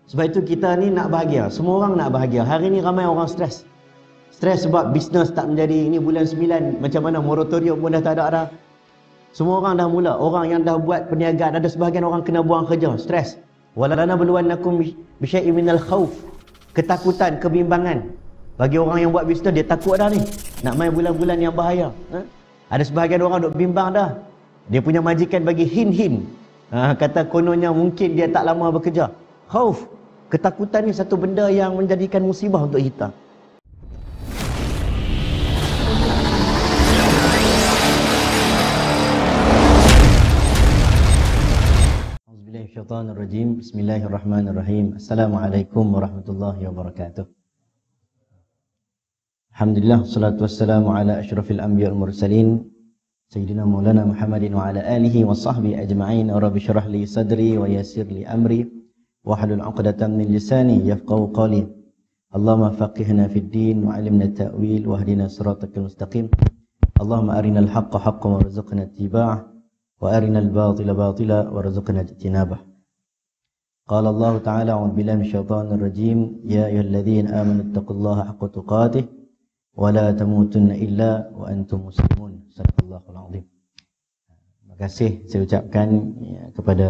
Sebab itu kita ni nak bahagia. Semua orang nak bahagia. Hari ni ramai orang stres. Stres sebab bisnes tak menjadi. Ini bulan 9. Macam mana moratorium pun dah tak ada dah. Semua orang dah mula. Orang yang dah buat perniagaan, ada sebahagian orang kena buang kerja. Stres. Walana beluannakum bisyai'in minal khauf. Ketakutan, kebimbangan. Bagi orang yang buat bisnes, dia takut dah ni. Nak main bulan-bulan yang bahaya. Ada sebahagian orang duk bimbang dah. Dia punya majikan bagi hin-hin. Kata kononnya mungkin dia tak lama bekerja. Khauf. Ketakutan ni satu benda yang menjadikan musibah untuk kita. Auzubillahiminasyaitanirrajim. Bismillahirrahmanirrahim. Assalamualaikum warahmatullahi wabarakatuh. Alhamdulillah, salatu wassalamu ala asyrafil anbiya wal mursalin Sayyidina Maulana Muhammadin wa ala alihi wa sahbihi ajma'in. Rabbi syrah li sadri wa yassir li amri wahlul 'uqdatam min lisani yafqahu qawli. Allahumma faqihna fid din wa 'allimna ta'wil wahdina siratal mustaqim. Allahumma arinal haqqa haqqan warzuqna ittiba'ah wa arinal batila batila warzuqna ijtinabah. Qala Allah Ta'ala, a'udzu billahi minasyaitonir rajim, ya ayyuhalladzina amanu taqullaha haqqa tuqatih wa la tamutunna illa wa antum muslimun. Sadaqallahul azim. Terima kasih saya ucapkan kepada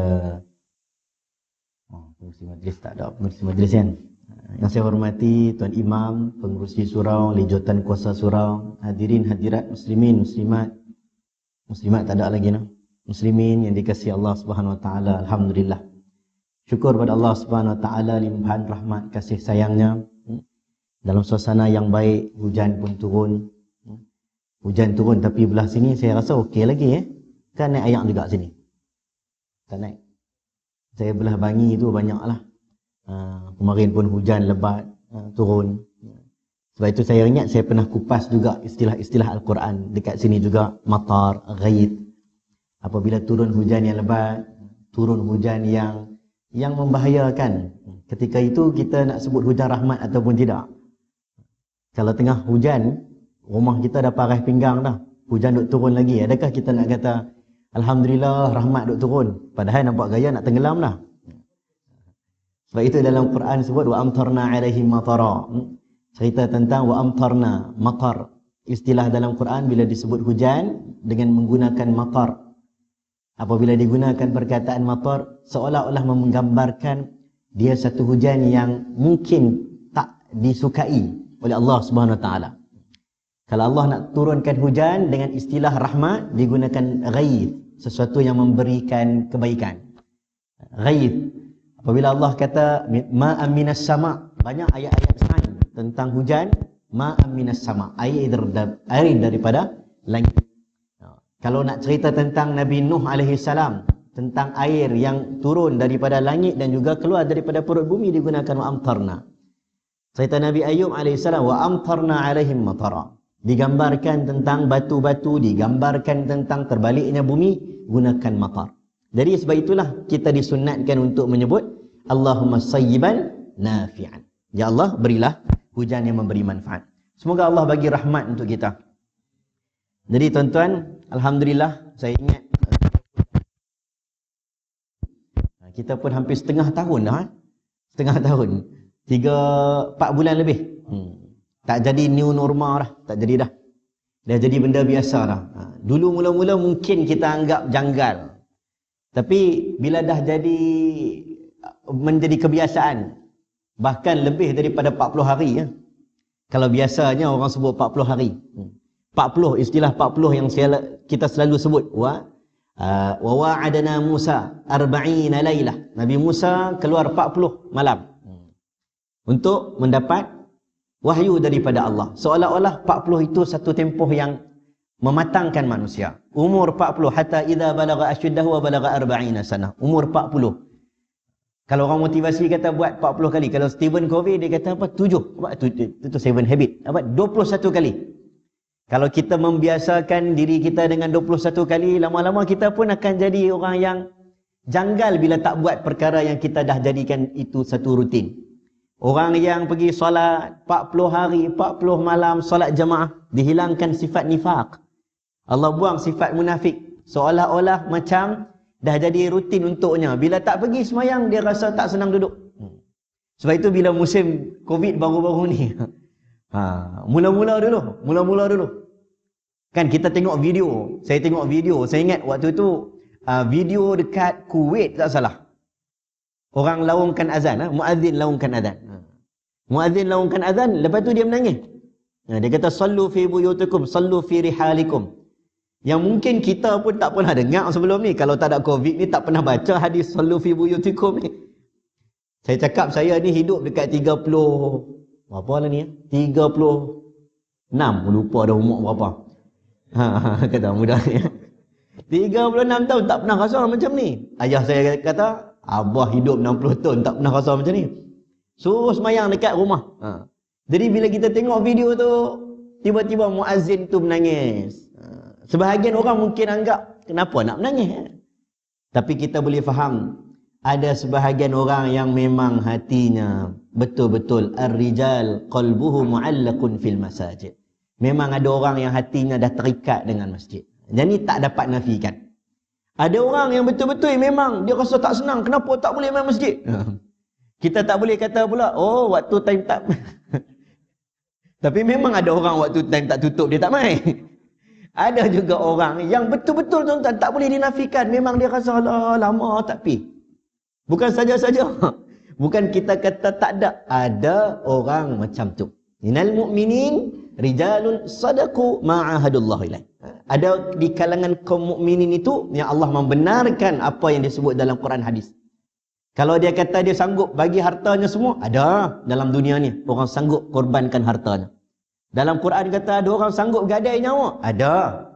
pengurusi majlis, tak ada pengurusi majlis kan. Yang saya hormati Tuan Imam, pengurusi surau, lijutan kuasa surau, hadirin hadirat, muslimin, muslimat. Muslimat tak ada lagi no. Muslimin yang dikasihi Allah Subhanahu wa taala, alhamdulillah. Syukur pada Allah Subhanahu wa taala limpahan rahmat kasih sayangnya. Dalam suasana yang baik, hujan pun turun. Hujan turun tapi belah sini saya rasa okey lagi Kan naik air juga sini. Tak naik. Saya belah Bangi tu banyaklah. Kemarin pun hujan lebat turun. Sebab itu saya ingat saya pernah kupas juga istilah-istilah Al-Quran dekat sini juga, matar, ghaid. Apabila turun hujan yang lebat, turun hujan yang membahayakan. Ketika itu kita nak sebut hujan rahmat ataupun tidak. Kalau tengah hujan, rumah kita dah paras pinggang dah. Hujan duk turun lagi. Adakah kita nak kata alhamdulillah rahmat duk turun? Padahal nampak gaya nak tenggelam dah. Sebab itu dalam Quran sebut wa amtarna alaihim matara. Cerita tentang wa amtarna, matar. Istilah dalam Quran bila disebut hujan dengan menggunakan matar. Apabila digunakan perkataan matar, seolah-olah menggambarkan dia satu hujan yang mungkin tak disukai oleh Allah Subhanahu wa taala. Kalau Allah nak turunkan hujan dengan istilah rahmat, digunakan ghaith, sesuatu yang memberikan kebaikan. Ghaith. Apabila Allah kata ma'am minas sama', banyak ayat-ayat sains tentang hujan, ma'am minas sama', air daripada langit. Kalau nak cerita tentang Nabi Nuh alaihi salam, tentang air yang turun daripada langit dan juga keluar daripada perut bumi, digunakan wa amtarna. Cerita Nabi Ayub AS, wa amtarna alaihim matara. Digambarkan tentang batu-batu, digambarkan tentang terbaliknya bumi, gunakan matar. Jadi sebab itulah kita disunatkan untuk menyebut Allahumma sayyiban nafi'an. Ya Allah, berilah hujan yang memberi manfaat. Semoga Allah bagi rahmat untuk kita. Jadi tuan-tuan, alhamdulillah, saya ingat kita pun hampir setengah tahun dah. Setengah tahun. 3-4 bulan lebih. Tak jadi new normal dah. Tak jadi dah. Dah jadi benda biasa dah. Dulu mula-mula mungkin kita anggap janggal. Tapi bila dah jadi menjadi kebiasaan, bahkan lebih daripada 40 hari Kalau biasanya orang sebut 40 hari. 40, istilah 40 yang kita selalu sebut. Wa wa'adana Musa 40 lailah. Nabi Musa keluar 40 malam untuk mendapat wahyu daripada Allah. Seolah-olah 40 itu satu tempoh yang mematangkan manusia. Umur 40 hatta idza balagha ashuddahu wa balagha 40 sanah. Umur 40. Kalau orang motivasi kata buat 40 kali. Kalau Stephen Covey dia kata apa? 7. Apa itu 7 habit. Apa 21 kali. Kalau kita membiasakan diri kita dengan 21 kali, lama-lama kita pun akan jadi orang yang janggal bila tak buat perkara yang kita dah jadikan itu satu rutin. Orang yang pergi solat 40 hari, 40 malam solat jemaah, dihilangkan sifat nifaq. Allah buang sifat munafik. Seolah-olah macam dah jadi rutin untuknya. Bila tak pergi semayang, dia rasa tak senang duduk. Sebab itu bila musim COVID baru-baru ni, mula-mula dulu. Kan kita tengok video, saya ingat waktu tu video dekat Kuwait tak salah. Orang laungkan azan, muazzin laungkan azan. Muazzin laungkan azan, lepas tu dia menangis. Dia kata sallu fi buyutikum, sallu fi rihalikum. Yang mungkin kita pun tak pernah dengar sebelum ni. Kalau tak ada COVID ni tak pernah baca hadis sallu fi buyutikum ni. Saya cakap saya ni hidup dekat 30 berapa lah ni 36, lupa dah umur berapa. Kata mudah ni. 36 tahun tak pernah rasa macam ni. Ayah saya kata, abah hidup 60 tahun tak pernah rasa macam ni. Suruh semayang dekat rumah. Jadi bila kita tengok video tu, tiba-tiba muazzin tu menangis. Sebahagian orang mungkin anggap, kenapa nak menangis? Tapi kita boleh faham, ada sebahagian orang yang memang hatinya betul-betul ar-rijal qalbuhu mu'allaqun fil masajid. Memang ada orang yang hatinya dah terikat dengan masjid. Jadi tak dapat nafikan. Ada orang yang betul-betul memang dia rasa tak senang, kenapa tak boleh main masjid? Kita tak boleh kata pula, oh waktu time tak. Tapi memang ada orang waktu time tak tutup dia tak main. Ada juga orang yang betul-betul tuan-tuan tak boleh dinafikan, memang dia rasa lama tak pi. Bukan saja-saja. Bukan kita kata tak ada. Ada orang macam tu. Minal mu'minin rijalun sadaqu ma'ahadullah ilaih. Ada di kalangan kaum mukminin itu yang Allah membenarkan apa yang disebut dalam Quran hadis. Kalau dia kata dia sanggup bagi hartanya semua, ada dalam dunia ni orang sanggup korbankan hartanya. Dalam Quran kata ada orang sanggup gadai nyawa, ada.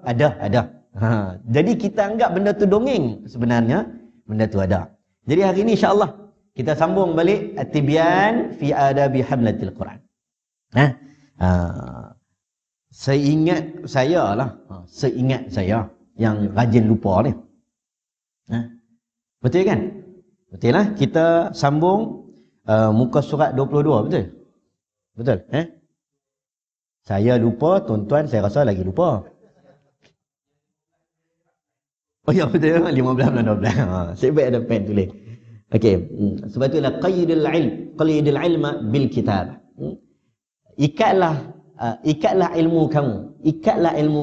Jadi kita anggap benda tu dongeng, sebenarnya benda tu ada. Jadi hari ini insya-Allah kita sambung balik at-tibyan fi adabi hamlatil Quran. Seingat saya yang rajin lupa ni. Betul kan? Betul lah. Kita sambung muka surat 22, betul? Betul? Saya lupa, tuan-tuan saya rasa lagi lupa. Oh ya, betul, 15 12. Saya baik ada pen tulis. Okey, sebab itulah qaidul ilma bil kitab. Ikatlah ilmu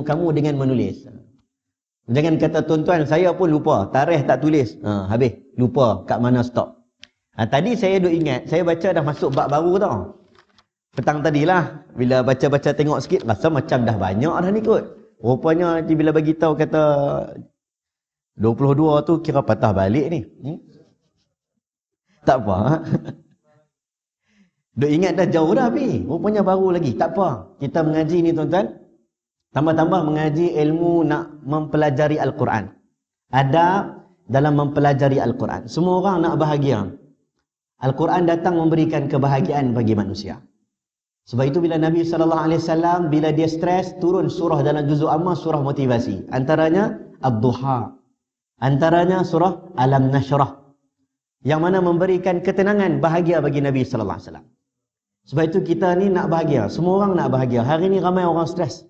kamu dengan menulis. Jangan kata tuan-tuan saya pun lupa, tarikh tak tulis. Habis lupa kat mana stop. Tadi saya duk ingat, saya baca dah masuk bab baru tau. Petang tadilah bila baca-baca tengok sikit rasa macam dah banyak dah ni kot. Rupanya bila bagi tahu kata 22 tu kira patah balik ni. Tak apa. Duk ingat dah jauh dah pi. Rupanya baru lagi. Tak apa. Kita mengaji ni tuan-tuan. Tambah-tambah mengaji ilmu nak mempelajari Al-Quran. Adab dalam mempelajari Al-Quran. Semua orang nak bahagia. Al-Quran datang memberikan kebahagiaan bagi manusia. Sebab itu bila Nabi SAW bila dia stres turun surah dalam juzuk amma, surah motivasi. Antaranya Ad-Duha. Antaranya surah Alam Nashrah. Yang mana memberikan ketenangan, bahagia bagi Nabi SAW. Sebab itu kita ni nak bahagia. Semua orang nak bahagia. Hari ni ramai orang stres.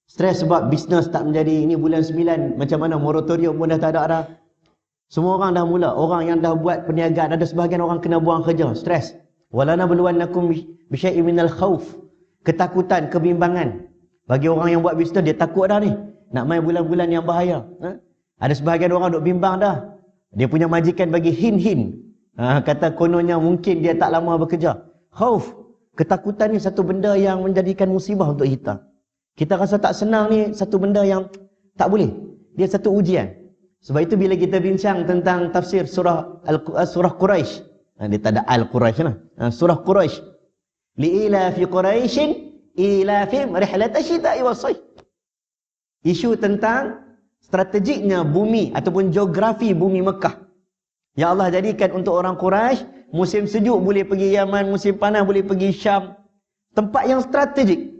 Stres sebab bisnes tak menjadi. Ini bulan 9. Macam mana moratorium pun dah tak ada dah. Semua orang dah mula. Orang yang dah buat perniagaan. Ada sebahagian orang kena buang kerja. Stres. Walanabluwannakum bisyai'in minal khauf. Ketakutan, kebimbangan. Bagi orang yang buat bisnes, dia takut dah ni. Nak main bulan-bulan yang bahaya. Ada sebahagian orang duk bimbang dah. Dia punya majikan bagi hin-hin. Kata kononnya mungkin dia tak lama bekerja. Khauf. Ketakutan ni satu benda yang menjadikan musibah untuk kita. Kita rasa tak senang ni satu benda yang tak boleh. Dia satu ujian. Sebab itu bila kita bincang tentang tafsir surah Quraisy. Dia tak ada Al-Quraisy lah. Surah Quraisy. Li'ila fi Quraisyin ilafim rihlat asyita'i was-sayf. Isu tentang strategiknya bumi ataupun geografi bumi Mekah. Yang Allah jadikan untuk orang Quraisy, musim sejuk boleh pergi Yaman, musim panas boleh pergi Syam. Tempat yang strategik.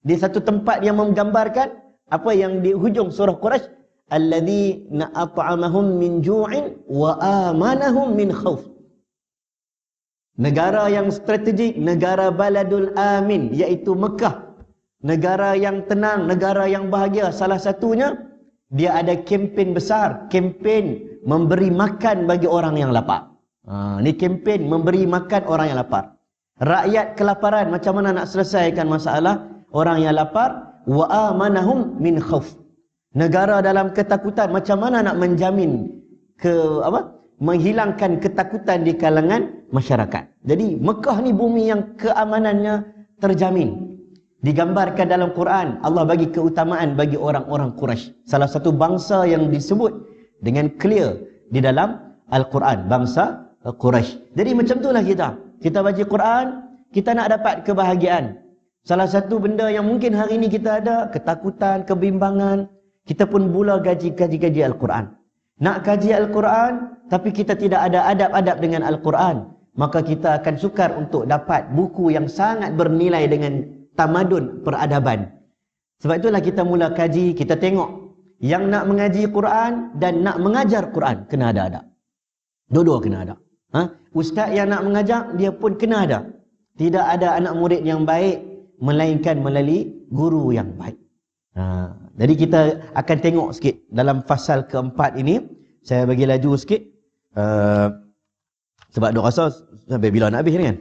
Dia satu tempat yang menggambarkan apa yang di hujung surah Quraisy, alladzina at'amahum min ju'in wa amanahum min khauf. Negara yang strategik, negara baladul amin, iaitu Mekah. Negara yang tenang, negara yang bahagia. Salah satunya dia ada kempen besar, kempen memberi makan bagi orang yang lapar. Ni kempen memberi makan orang yang lapar. Rakyat kelaparan, macam mana nak selesaikan masalah orang yang lapar? Wa amanahum min khauf. Negara dalam ketakutan, macam mana nak menjamin menghilangkan ketakutan di kalangan masyarakat. Jadi Mekah ni bumi yang keamanannya terjamin. Digambarkan dalam Quran, Allah bagi keutamaan bagi orang-orang Quraisy. Salah satu bangsa yang disebut dengan clear di dalam Al-Quran, bangsa Quraisy. Jadi macam itulah kita. Kita baca Quran, kita nak dapat kebahagiaan. Salah satu benda yang mungkin hari ini kita ada, ketakutan, kebimbangan, kita pun mula kaji Al-Quran. Nak kaji Al-Quran, tapi kita tidak ada adab-adab dengan Al-Quran, maka kita akan sukar untuk dapat buku yang sangat bernilai dengan tamadun peradaban. Sebab itulah kita mula kaji, kita tengok yang nak mengaji Quran dan nak mengajar Quran kena ada adab. Dua-dua kena ada. Ustaz yang nak mengajar, dia pun kena ada. Tidak ada anak murid yang baik melainkan melalui guru yang baik. Jadi kita akan tengok sikit dalam fasal keempat ini. Saya bagi laju sikit, sebab duk rasa sampai bila nak habis ni kan.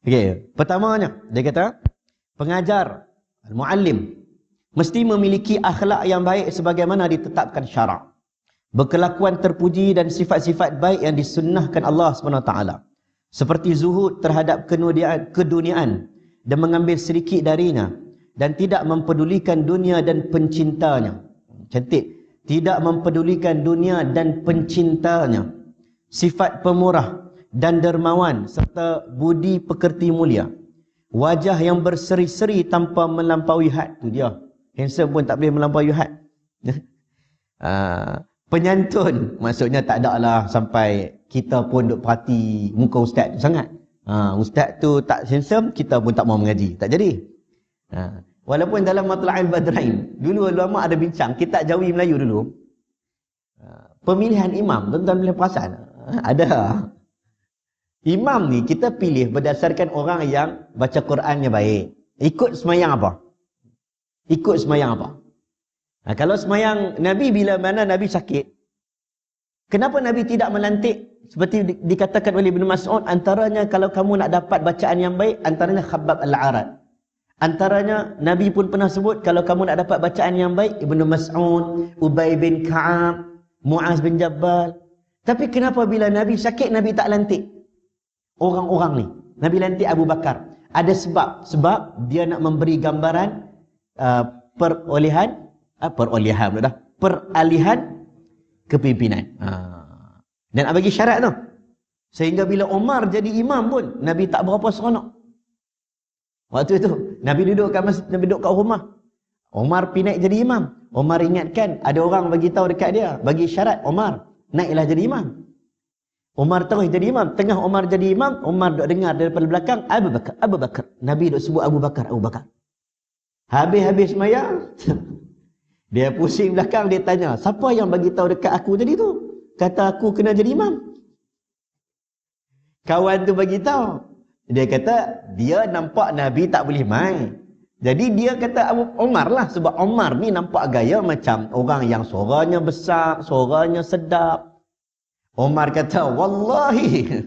Okey, pertamanya dia kata pengajar, al-muallim mesti memiliki akhlak yang baik sebagaimana ditetapkan syarak. Berkelakuan terpuji dan sifat-sifat baik yang disunnahkan Allah SWT. Seperti zuhud terhadap keduniaan dan mengambil sedikit darinya. Dan tidak mempedulikan dunia dan pencintanya. Cantik. Tidak mempedulikan dunia dan pencintanya. Sifat pemurah dan dermawan serta budi pekerti mulia. Wajah yang berseri-seri tanpa melampaui had. Tu dia. Handsome pun tak boleh melampaui had. Penyantun, maksudnya tak ada lah sampai kita pun duk perhati muka ustaz tu sangat. Ustaz tu tak handsome, kita pun tak mau mengaji. Tak jadi. Walaupun dalam Matla'il Badrain, dulu ulama ada bincang, kitab Jawi Melayu dulu. Pemilihan imam, tuan-tuan boleh perasan? Ada. Imam ni kita pilih berdasarkan orang yang baca Qurannya baik. Ikut semayang apa? Ikut semayang apa? Kalau semayang Nabi, bila mana Nabi sakit, kenapa Nabi tidak melantik? Seperti dikatakan oleh Ibn Mas'ud, antaranya kalau kamu nak dapat bacaan yang baik, antaranya Khabbab al-Arad. Antaranya Nabi pun pernah sebut, kalau kamu nak dapat bacaan yang baik, Ibn Mas'ud, Ubay bin Ka'ab, Mu'az bin Jabal. Tapi kenapa bila Nabi sakit, Nabi tak lantik orang-orang ni? Nabi lantik Abu Bakar. Ada sebab. Sebab dia nak memberi gambaran peralihan kepimpinan. Dan bagi syarat tu. Sehingga bila Umar jadi imam pun, Nabi tak berapa seronok. Waktu itu, Nabi duduk kat rumah. Umar pergi naik jadi imam. Umar ingatkan, ada orang bagi tahu dekat dia, bagi syarat, Umar, naiklah jadi imam. Umar terus jadi imam. Tengah Umar jadi imam, Umar duk dengar daripada belakang, Abu Bakar, Abu Bakar. Nabi duk sebut Abu Bakar, Abu Bakar. Habis sembahyang, dia pusing belakang, dia tanya, siapa yang bagi tahu dekat aku tadi tu? Kata aku kena jadi imam. Kawan tu bagi tahu. Dia kata, dia nampak Nabi tak boleh main. Jadi dia kata Abu Umar lah. Sebab Umar ni nampak gaya macam orang yang suaranya besar, suaranya sedap. Umar kata, wallahi,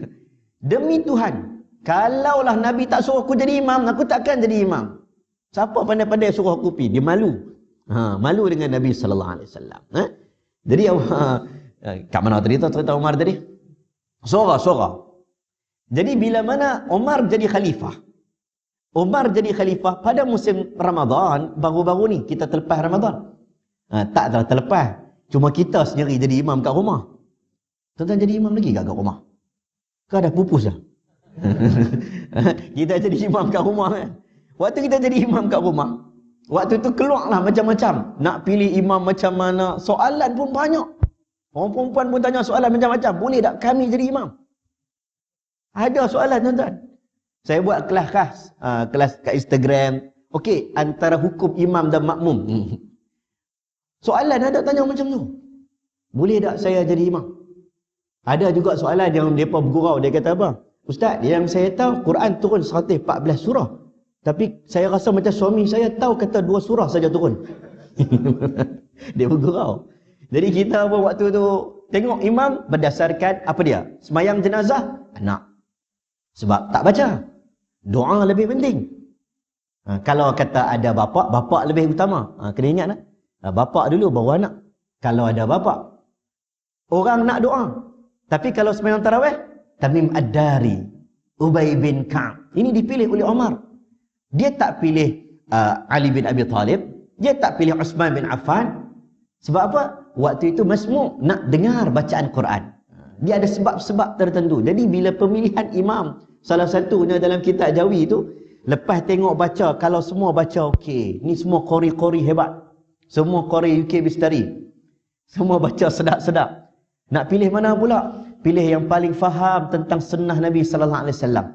demi Tuhan, kalaulah Nabi tak suruh aku jadi imam, aku takkan jadi imam. Siapa pandai-pandai suruh aku pergi? Dia malu. Malu dengan Nabi SAW. Jadi, kat mana tadi tu cerita Umar tadi? Suara. Jadi bila mana Umar jadi khalifah. Umar jadi khalifah pada musim Ramadan, baru-baru ni kita terlepas Ramadan. Tak terlepas. Cuma kita sendiri jadi imam kat rumah. Tuan-tuan jadi imam lagi kat rumah? Kau dah pupus dah? Kita jadi imam kat rumah kan? Waktu kita jadi imam kat rumah, waktu tu keluarlah macam-macam. Nak pilih imam macam mana, soalan pun banyak. Orang perempuan pun tanya soalan macam-macam. Boleh tak kami jadi imam? Ada soalan tuan-tuan. Saya buat kelas khas, kelas kat Instagram. Okey, antara hukum imam dan makmum. Soalan ada tanya macam tu. Boleh tak saya jadi imam? Ada juga soalan yang mereka bergurau. Dia kata apa? Ustaz, yang saya tahu Quran turun 114 surah. Tapi saya rasa macam suami saya tahu kata 2 surah saja turun. Dia bergurau. Jadi kita pun waktu tu Tengok imam berdasarkan apa dia? Semayang jenazah, anak. Sebab tak baca. Doa lebih penting. Kalau kata ada bapa lebih utama. Kena ingat lah. Bapa dulu baru anak. Kalau ada bapa, orang nak doa. Tapi kalau semayang tarawih, Tamim Ad-Dari, Ubay bin Ka'ab. Ini dipilih oleh Umar. Dia tak pilih Ali bin Abi Talib. Dia tak pilih Uthman bin Affan. Sebab apa? Waktu itu masmuk nak dengar bacaan Quran. Dia ada sebab-sebab tertentu. Jadi bila pemilihan imam, salah satunya dalam kitab Jawi itu, lepas tengok baca, kalau semua baca okey. Ni semua qori-qori hebat. Semua qori UK Bistari. Semua baca sedap-sedap. Nak pilih mana pula? Pilih yang paling faham tentang sunnah Nabi sallallahu alaihi wasallam.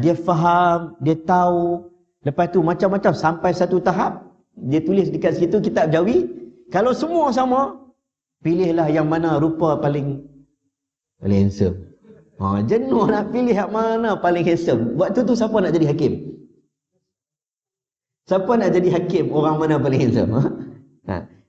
Dia faham, dia tahu. Lepas tu macam-macam sampai satu tahap dia tulis dekat situ kitab Jawi. Kalau semua sama, pilihlah yang mana rupa paling handsome. Jenuh nak pilih yang mana paling handsome. Waktu tu siapa nak jadi hakim? Siapa nak jadi hakim orang mana paling handsome?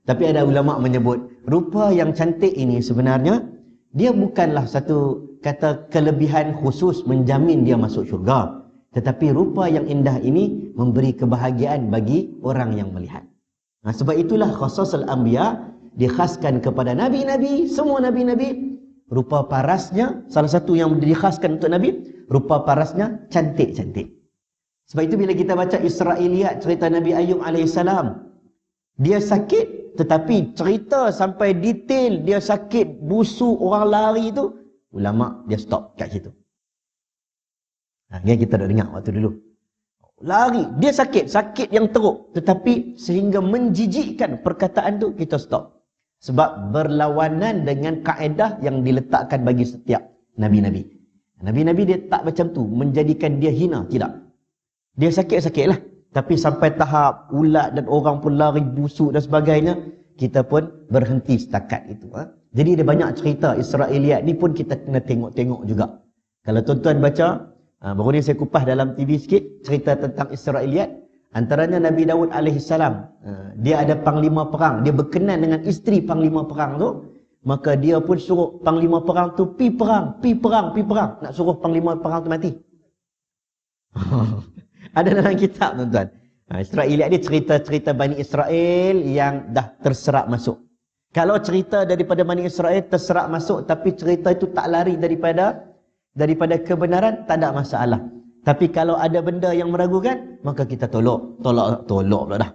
Tapi ada ulama menyebut rupa yang cantik ini sebenarnya dia bukanlah satu kata kelebihan khusus menjamin dia masuk syurga. Tetapi rupa yang indah ini memberi kebahagiaan bagi orang yang melihat. Sebab itulah khususul anbiya dikhaskan kepada nabi-nabi, semua nabi-nabi. Rupa parasnya, salah satu yang dikhaskan untuk nabi, rupa parasnya cantik-cantik. Sebab itu bila kita baca Israiliyat cerita Nabi Ayub alaihissalam, dia sakit tetapi cerita sampai detail dia sakit, busuk, orang lari itu, ulama dia stop kat situ. Kita dah dengar waktu dulu. Lari, dia sakit yang teruk, tetapi sehingga menjijikkan perkataan tu, kita stop. Sebab berlawanan dengan kaedah yang diletakkan bagi setiap nabi-nabi. Nabi-nabi dia tak macam tu, menjadikan dia hina, tidak. Dia sakit-sakitlah, tapi sampai tahap ulat dan orang pun lari busuk dan sebagainya, kita pun berhenti setakat itu. Jadi ada banyak cerita Israiliyat ni pun kita kena tengok-tengok juga. Kalau tuan-tuan baca, baru ni saya kupas dalam TV sikit cerita tentang Israiliyat. Antaranya Nabi Daud alaihissalam. Dia ada panglima perang. Dia berkenan dengan isteri panglima perang tu. Maka dia pun suruh panglima perang tu pi perang. Nak suruh panglima perang tu mati. Ada dalam kitab tuan-tuan. Israiliyat dia cerita-cerita Bani Israel yang dah terserap masuk. Kalau cerita daripada Bani Israel terserap masuk tapi cerita itu tak lari daripada kebenaran, tak ada masalah. Tapi kalau ada benda yang meragukan, maka kita tolak pula dah.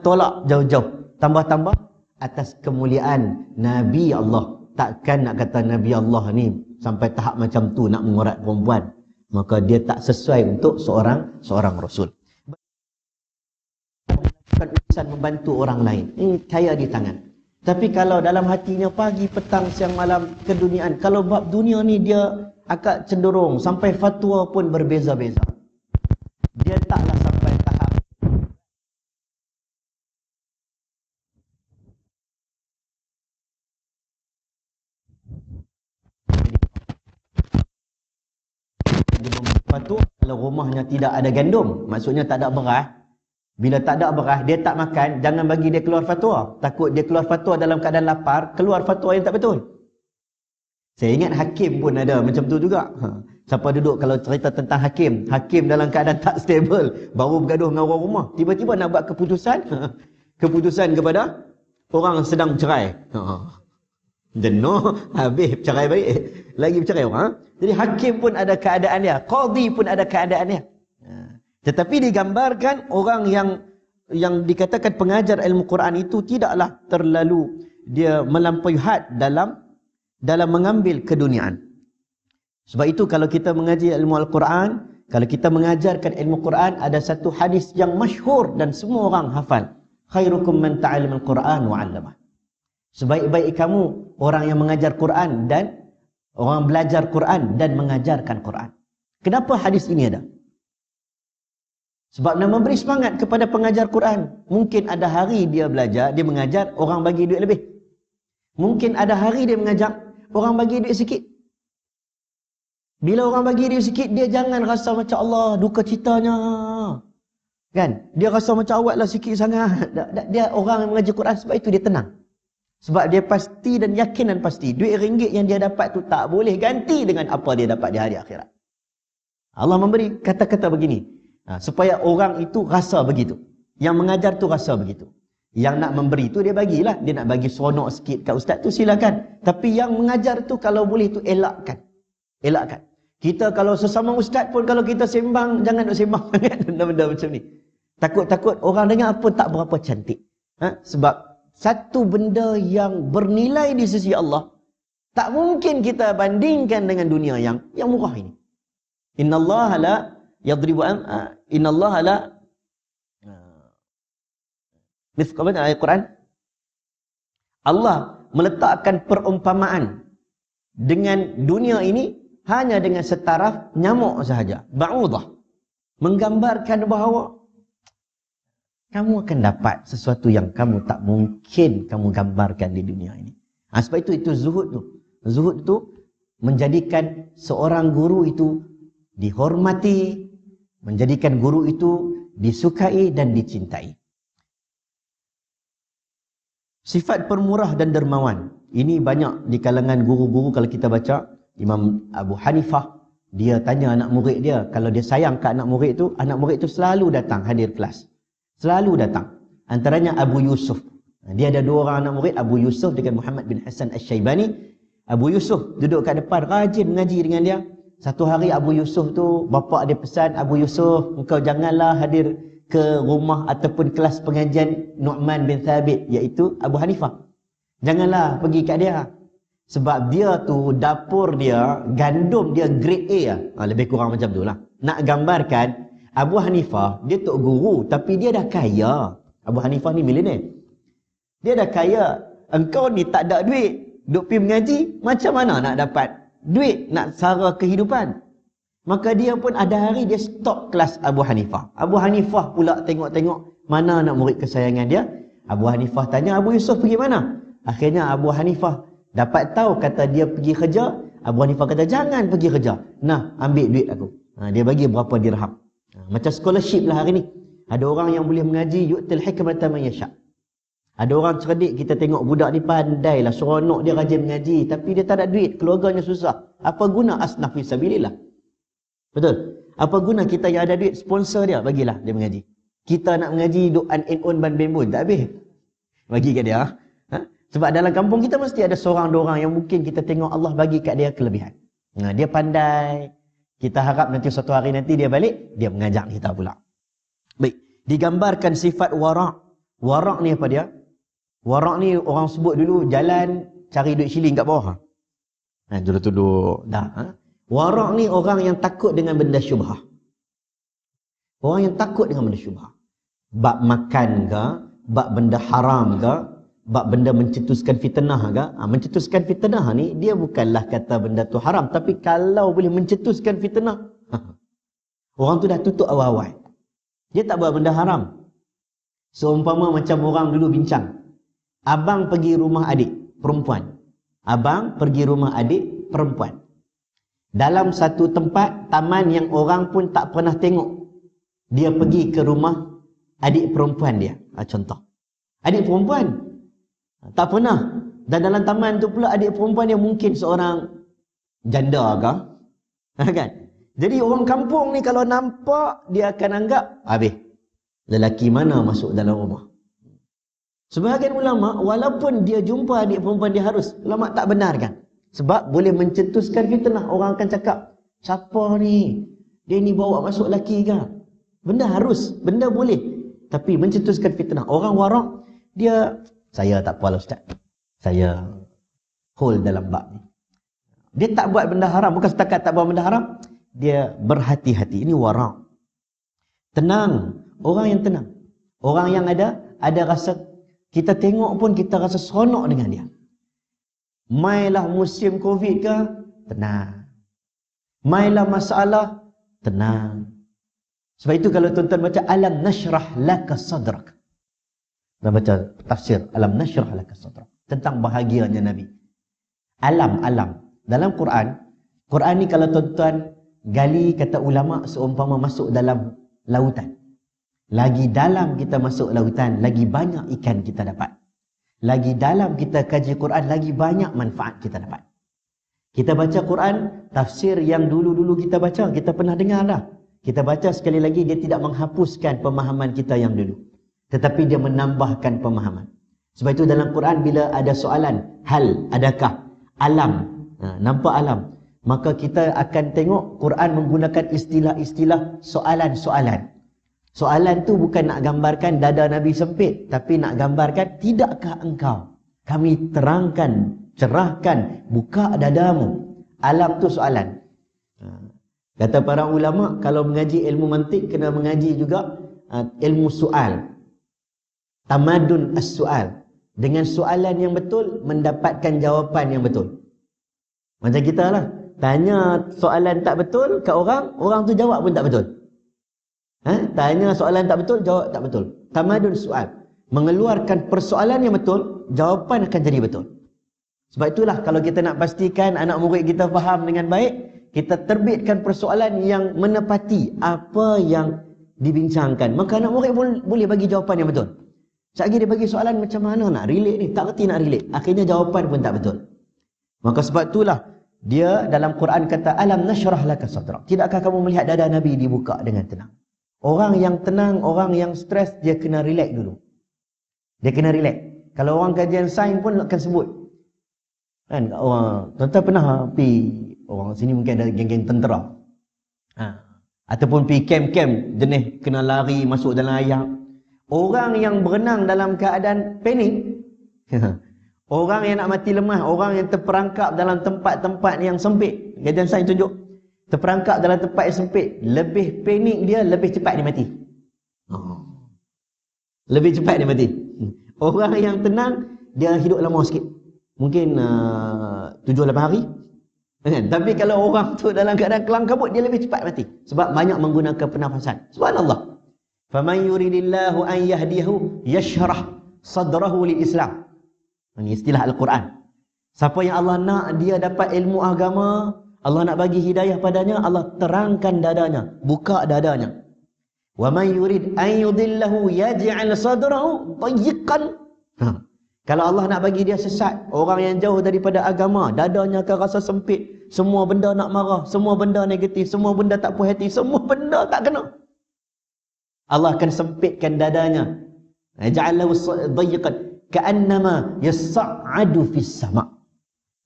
Tolak jauh-jauh. Tambah-tambah atas kemuliaan Nabi Allah. Takkan nak kata Nabi Allah ni sampai tahap macam tu nak mengorat perempuan. Maka dia tak sesuai untuk seorang Rasul. Bukan urusan membantu orang lain. Ini kaya di tangan. Tapi kalau dalam hatinya pagi, petang, siang, malam keduniaan. Kalau bab dunia ni dia agak cenderung sampai fatwa pun berbeza-beza. Dia taklah sampai tahap dia memberi fatwa kalau rumahnya tidak ada gandum, maksudnya tak ada beras. Bila tak ada beras, dia tak makan, jangan bagi dia keluar fatwa. Takut dia keluar fatwa dalam keadaan lapar, keluar fatwa yang tak betul. Saya ingat hakim pun ada macam tu juga. Siapa duduk kalau cerita tentang hakim dalam keadaan tak stable, baru bergaduh dengan orang rumah, tiba-tiba nak buat keputusan kepada orang sedang bercerai. Jenuh, habis bercerai balik, lagi bercerai orang. Jadi hakim pun ada keadaan dia, qadhi pun ada keadaan dia. Tetapi digambarkan orang yang dikatakan pengajar ilmu Quran itu tidaklah terlalu dia melampaui had dalam mengambil keduniaan. Sebab itu kalau kita mengaji ilmu Al-Quran, kalau kita mengajarkan ilmu Quran, ada satu hadis yang masyhur dan semua orang hafal. Khairukum man ta'allama al-Quran wa 'allamah. Sebaik-baik kamu orang yang mengajar Quran dan orang belajar Quran dan mengajarkan Quran. Kenapa hadis ini ada? Sebab nak memberi semangat kepada pengajar Quran. Mungkin ada hari dia belajar, dia mengajar, orang bagi duit lebih. Mungkin ada hari dia mengajar, orang bagi duit sikit. Bila orang bagi duit sikit, dia jangan rasa macam Allah, duka citanya. Kan? Dia rasa macam awak lah sikit sangat. Dia orang yang mengajar Quran, sebab itu dia tenang. Sebab dia pasti dan yakin dan pasti duit ringgit yang dia dapat tu tak boleh ganti dengan apa dia dapat di hari akhirat. Allah memberi kata-kata begini, supaya orang itu rasa begitu. Yang mengajar tu rasa begitu. Yang nak memberi tu dia bagilah. Dia nak bagi seronok sikit kat ustaz tu silakan. Tapi yang mengajar tu kalau boleh tu elakkan. Elakkan. Kita kalau sesama ustaz pun kalau kita sembang, jangan nak sembang benda-benda macam ni. Takut-takut orang dengar pun tak berapa cantik. Sebab satu benda yang bernilai di sisi Allah, tak mungkin kita bandingkan dengan dunia yang murah ini. Innallaha la yadribu innallaha la mithqala ayat Quran. Allah meletakkan perumpamaan dengan dunia ini hanya dengan setaraf nyamuk sahaja. Ba'udah. Menggambarkan bahawa kamu akan dapat sesuatu yang kamu tak mungkin kamu gambarkan di dunia ini. Sebab itu zuhud tu. Zuhud tu menjadikan seorang guru itu dihormati, menjadikan guru itu disukai dan dicintai. Sifat pemurah dan dermawan. Ini banyak di kalangan guru-guru. Kalau kita baca Imam Abu Hanifah, dia tanya anak murid dia, kalau dia sayang ke anak murid tu selalu datang hadir kelas. Selalu datang. Antaranya Abu Yusuf. Dia ada dua orang anak murid, Abu Yusuf dengan Muhammad bin Hasan Al-Syaibani. Abu Yusuf duduk kat depan, rajin mengaji dengan dia. Satu hari Abu Yusuf tu, bapa dia pesan, Abu Yusuf, engkau janganlah hadir ke rumah ataupun kelas pengajian Nu'man bin Thabit, iaitu Abu Hanifah. Janganlah pergi kat dia. Sebab dia tu, dapur dia, gandum dia grade A. Lebih kurang macam tu lah. Nak gambarkan, Abu Hanifah, dia tok guru, tapi dia dah kaya. Abu Hanifah ni milioner. Dia dah kaya. Engkau ni tak ada duit, duk pergi mengaji, macam mana nak dapat duit, nak sara kehidupan? Maka dia pun ada hari dia stop kelas Abu Hanifah. Abu Hanifah pula tengok-tengok mana anak murid kesayangan dia. Abu Hanifah tanya, Abu Yusuf pergi mana? Akhirnya Abu Hanifah dapat tahu, kata dia pergi kerja. Abu Hanifah kata, jangan pergi kerja. Nah, ambil duit aku. Dia bagi berapa dirham. Macam scholarship lah hari ni. Ada orang yang boleh mengaji, yu'til hikmata man yasha. Ada orang cerdik, kita tengok budak ni pandai lah, seronok dia rajin mengaji, tapi dia tak ada duit, keluarganya susah. Apa guna asnaf fi sabilillah? Betul? Apa guna kita yang ada duit, sponsor dia, bagilah dia mengaji. Kita nak mengaji, duk an ban bembun, tak habis. Bagi kat dia. Sebab dalam kampung kita mesti ada seorang dua orang yang mungkin kita tengok Allah bagi kat dia kelebihan. Dia pandai. Kita harap nanti suatu hari nanti dia balik, dia mengajar kita pula. Baik, digambarkan sifat warak. Warak ni apa dia? Warak ni orang sebut dulu jalan cari duit shilling kat bawah. Duduk-duduk. Warak ni orang yang takut dengan benda syubhah. Orang yang takut dengan benda syubhah. Bab makan ke, bab benda haram ke, bab benda mencetuskan fitnah ke. Mencetuskan fitnah ni dia bukanlah kata benda tu haram, tapi kalau boleh mencetuskan fitnah, orang tu dah tutup awal-awal. Dia tak buat benda haram. Seumpama macam orang dulu bincang, abang pergi rumah adik perempuan, abang pergi rumah adik perempuan dalam satu tempat taman yang orang pun tak pernah tengok. Dia pergi ke rumah adik perempuan dia. Contoh, adik perempuan tak pernah. Dan dalam taman tu pula adik perempuan dia mungkin seorang janda ke? Kan? Jadi orang kampung ni kalau nampak, dia akan anggap, habis, lelaki mana masuk dalam rumah. Sebahagian ulama, walaupun dia jumpa adik perempuan dia harus, ulama tak benarkan. Sebab boleh mencetuskan fitnah. Orang akan cakap, siapa ni? Dia ni bawa masuk lelaki ke? Benda harus, benda boleh. Tapi mencetuskan fitnah. Orang warak, dia, saya tak apa lah ustaz, saya hold dalam bab ni. Dia tak buat benda haram. Bukan setakat tak buat benda haram, dia berhati-hati. Ini warak. Tenang. Orang yang tenang. Orang yang ada rasa, kita tengok pun kita rasa seronok dengan dia. Mailah musim Covid ke, tenang. Mailah masalah, tenang. Sebab itu kalau tuan-tuan baca Alam Nashrah Laka Sadrak, dan baca tafsir Alam Nashrah Laka Sadrak, tentang bahagianya Nabi. Alam dalam Quran ni kalau tuan-tuan gali, kata ulama, seumpama masuk dalam lautan. Lagi dalam kita masuk lautan, lagi banyak ikan kita dapat. lagi dalam kita kaji Quran, lagi banyak manfaat kita dapat. Kita baca Quran, tafsir yang dulu-dulu kita baca, kita pernah dengar dah. Kita baca sekali lagi, dia tidak menghapuskan pemahaman kita yang dulu, tetapi dia menambahkan pemahaman. Sebab itu dalam Quran bila ada soalan, hal, adakah, alam, nampak alam, maka kita akan tengok Quran menggunakan istilah-istilah soalan-soalan. Soalan tu bukan nak gambarkan dada Nabi sempit, tapi nak gambarkan, tidakkah engkau? Kami terangkan, cerahkan, buka dadamu. Alam tu soalan. Kata para ulama, kalau mengaji ilmu mantik, kena mengaji juga ilmu soal. Tamadun as-soal. Dengan soalan yang betul, mendapatkan jawapan yang betul. Macam kita lah. Tanya soalan tak betul kat orang, orang tu jawab pun tak betul. Tanya soalan tak betul, jawab tak betul. Tamadun soal. Mengeluarkan persoalan yang betul, jawapan akan jadi betul. Sebab itulah kalau kita nak pastikan anak murid kita faham dengan baik, kita terbitkan persoalan yang menepati apa yang dibincangkan. Maka anak murid boleh bagi jawapan yang betul. Sekali dia bagi soalan macam mana nak relate ni, tak reti nak relate. Akhirnya jawapan pun tak betul. Maka sebab itulah dia dalam Quran kata, alam nashrah laka sadrak. Tidakkah kamu melihat dada Nabi dibuka dengan tenang? Orang yang tenang, orang yang stres, dia kena relax dulu. Dia kena relax. Kalau orang kajian sains pun akan sebut. Kan orang, tuan-tuan pernah pergi, orang sini mungkin ada geng-geng tentera. Ataupun pergi camp-camp jenis kena lari masuk dalam air. Orang yang berenang dalam keadaan panik, orang yang nak mati lemah, orang yang terperangkap dalam tempat-tempat yang sempit, kajian sains tunjuk, terperangkap dalam tempat yang sempit, lebih panik dia, lebih cepat dia mati. Lebih cepat dia mati. Orang yang tenang, dia hidup lama sikit. Mungkin 7-8 hari. Tapi kalau orang tu dalam keadaan kelam kabut, dia lebih cepat mati. Sebab banyak menggunakan pernafasan. Subhanallah. Faman yuridillahu an yahdiyahu yashrah sadrahu lil Islam. Ini istilah Al-Quran. Siapa yang Allah nak dia dapat ilmu agama, Allah nak bagi hidayah padanya, Allah terangkan dadanya, buka dadanya. Wa man yurid an yudillahu yaj'al sadrahu dayyiqan. Kalau Allah nak bagi dia sesat, orang yang jauh daripada agama, dadanya akan rasa sempit, semua benda nak marah, semua benda negatif, semua benda tak puas hati, semua benda tak kena. Allah akan sempitkan dadanya. Ja'alahu dayyiqan ka'annama yas'adu fis sama'.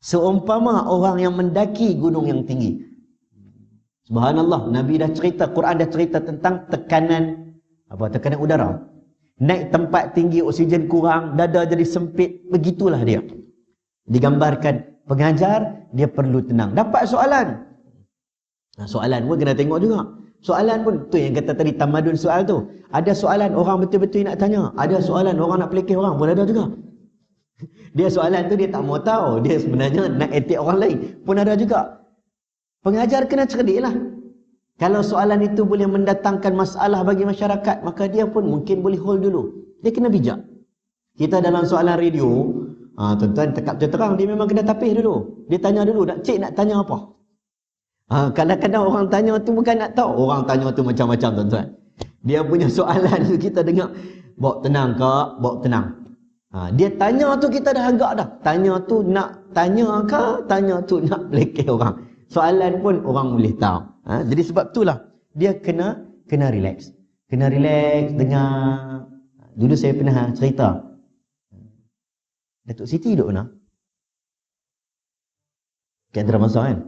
Seumpama orang yang mendaki gunung yang tinggi. Subhanallah, Nabi dah cerita, Quran dah cerita tentang tekanan udara. Naik tempat tinggi, oksigen kurang, dada jadi sempit, begitulah dia. Digambarkan pengajar, dia perlu tenang. Dapat soalan. Soalan pun kena tengok juga. Soalan pun, tu yang kata tadi tamadun soal tu. Ada soalan orang betul-betul nak tanya. Ada soalan orang nak pelikir orang pun ada juga. Dia soalan tu dia tak mau tahu. Dia sebenarnya nak etik orang lain. Pun ada juga. Pengajar kena cerdik lah. Kalau soalan itu boleh mendatangkan masalah bagi masyarakat, maka dia pun mungkin boleh hold dulu. Dia kena bijak. Kita dalam soalan radio, tuan-tuan tekap terang, dia memang kena tapis dulu. Dia tanya dulu, nak tanya apa. Kadang-kadang orang tanya tu bukan nak tahu. Orang tanya tu macam-macam tuan-tuan. Dia punya soalan tu kita dengar, bawa tenang kak, bawa tenang. Dia tanya tu kita dah agak dah. Tanya tu nak tanya ke, tanya tu nak pelekeh orang. Soalan pun orang boleh tahu. Jadi sebab itulah dia kena relax. Kena relax dengar. Dulu saya pernah cerita. Datuk Siti duduk mana? Kat Dramasa kan?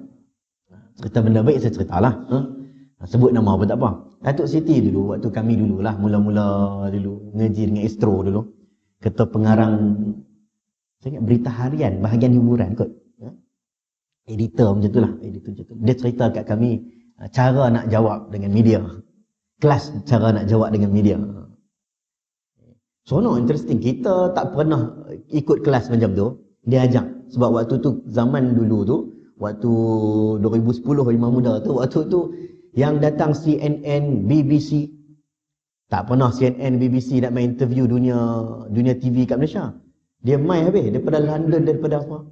Cerita benda baik saya ceritalah. Sebut nama pun tak apa. Datuk Siti dulu, waktu kami dululah, mula-mula dulu ngaji dengan Astro dulu. Ketua pengarang, saya ingat berita harian, bahagian hiburan kot. Editor macam itulah. Dia cerita kat kami cara nak jawab dengan media. Kelas cara nak jawab dengan media. So no, interesting. Kita tak pernah ikut kelas macam tu. Dia ajak. Sebab waktu tu, zaman dulu tu, waktu 2010 Imam Muda tu, waktu tu yang datang CNN, BBC. Tak pernah CNN, BBC nak main interview dunia TV kat Malaysia. Dia main habis daripada London, daripada apa.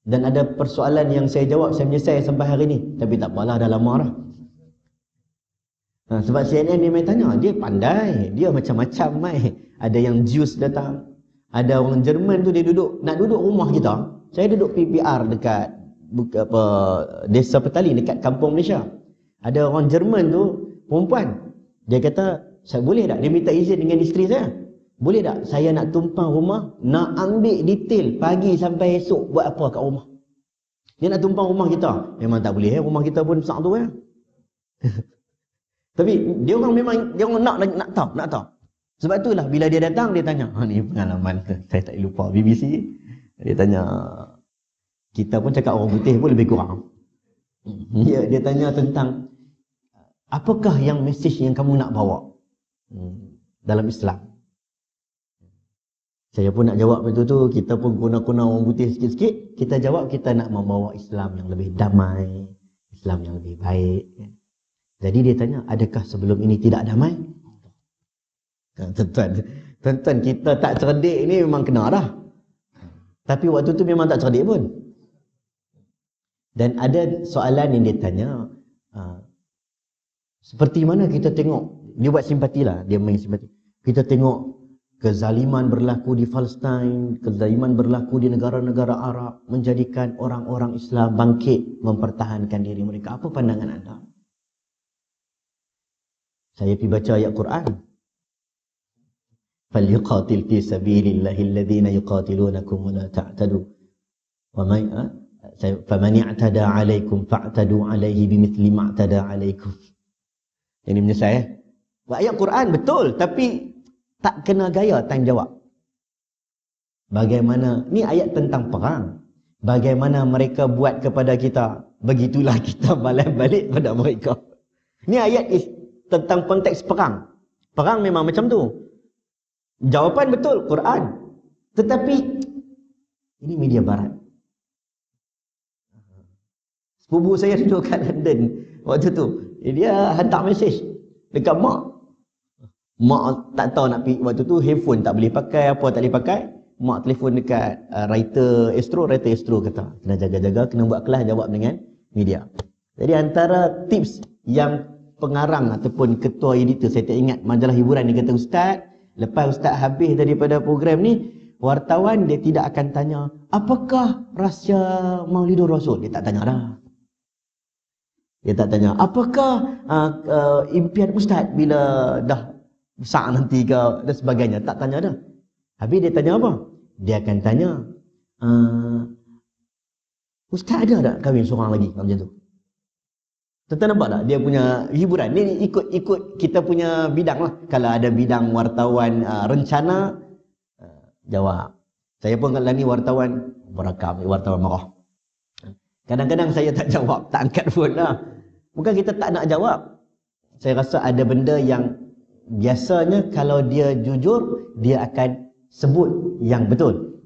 Dan ada persoalan yang saya jawab, saya menyesal sampai hari ni. Tapi tak apalah, dah lama dah. Sebab CNN dia main tanya, dia pandai, dia macam-macam main. Ada yang Jews datang, Ada orang Jerman tu dia nak duduk rumah kita. Saya duduk PPR dekat Desa Petali dekat kampung Malaysia. Ada orang Jerman tu perempuan. Dia kata, saya boleh tak? Dia minta izin dengan isteri saya. Boleh tak? Saya nak tumpang rumah, nak ambil detail pagi sampai esok buat apa kat rumah. Dia nak tumpang rumah kita. Memang tak boleh, rumah kita pun besar tu ya. Tapi dia orang memang nak tahu. Sebab itulah bila dia datang dia tanya, ni pengalaman saya tak lupa BBC. Dia tanya, kita pun cakap orang putih pun lebih kurang. Dia tanya tentang apakah yang mesej yang kamu nak bawa dalam Islam. Saya pun nak jawab betul tu, kita pun guna-guna orang putih sikit-sikit. Kita jawab kita nak membawa Islam yang lebih damai, Islam yang lebih baik. Jadi dia tanya, adakah sebelum ini tidak damai? Tuan-tuan, kita tak cerdik ni memang kena dah. Tapi waktu tu memang tak cerdik pun. Dan ada soalan yang dia tanya, seperti mana kita tengok, dia buat simpati lah, dia main simpati. Kita tengok kezaliman berlaku di Palestin, kezaliman berlaku di negara-negara Arab, menjadikan orang-orang Islam bangkit mempertahankan diri mereka. Apa pandangan anda? Saya pergi baca ayat Quran. فَلْيُقَاتِلْ فِي سَبِيلِ اللَّهِ الَّذِينَ يُقَاتِلُونَكُمْ وَلَا تَعْتَدُوا فَمَنِ اعْتَدَى عَلَيْكُمْ فَاعْتَدُوا عَلَيْهِ بِمِثْلِ مَا اعْتَدَى عَلَيْكُمْ. Ini menyesal ayat Quran betul, tapi tak kena gaya tanggungjawab. Bagaimana, ni ayat tentang perang. Bagaimana mereka buat kepada kita, begitulah kita balas balik pada mereka. Ni ayat tentang konteks perang. Perang memang macam tu. Jawapan betul, Quran. Tetapi ini media barat. Sepupu saya duduk kat London waktu tu. Dia hantar mesej dekat mak. Mak tak tahu nak pergi. Waktu tu handphone tak boleh pakai, apa tak boleh pakai. Mak telefon dekat writer Astro kata, kena jaga-jaga, kena buat kelas jawab dengan media. Jadi antara tips yang pengarang ataupun ketua editor, saya tak ingat, majalah hiburan, dia kata, Ustaz, lepas Ustaz habis daripada program ni, wartawan dia tidak akan tanya, apakah rahsia Maulidur Rasul? Dia tak tanya dah. Dia tak tanya, apakah impian Ustaz bila dah besar nanti ke dan sebagainya. Tak tanya dah. Habis dia tanya apa? Dia akan tanya, Ustaz ada tak kahwin seorang lagi? Macam tu. Tuan-tuan nampak tak dia punya hiburan? Ni ikut kita punya bidang lah. Kalau ada bidang wartawan rencana, jawab. Saya pun kalau ni wartawan berakam, wartawan marah. Kadang-kadang saya tak jawab, tak angkat phone lah. Bukan kita tak nak jawab. Saya rasa ada benda yang biasanya kalau dia jujur, dia akan sebut yang betul.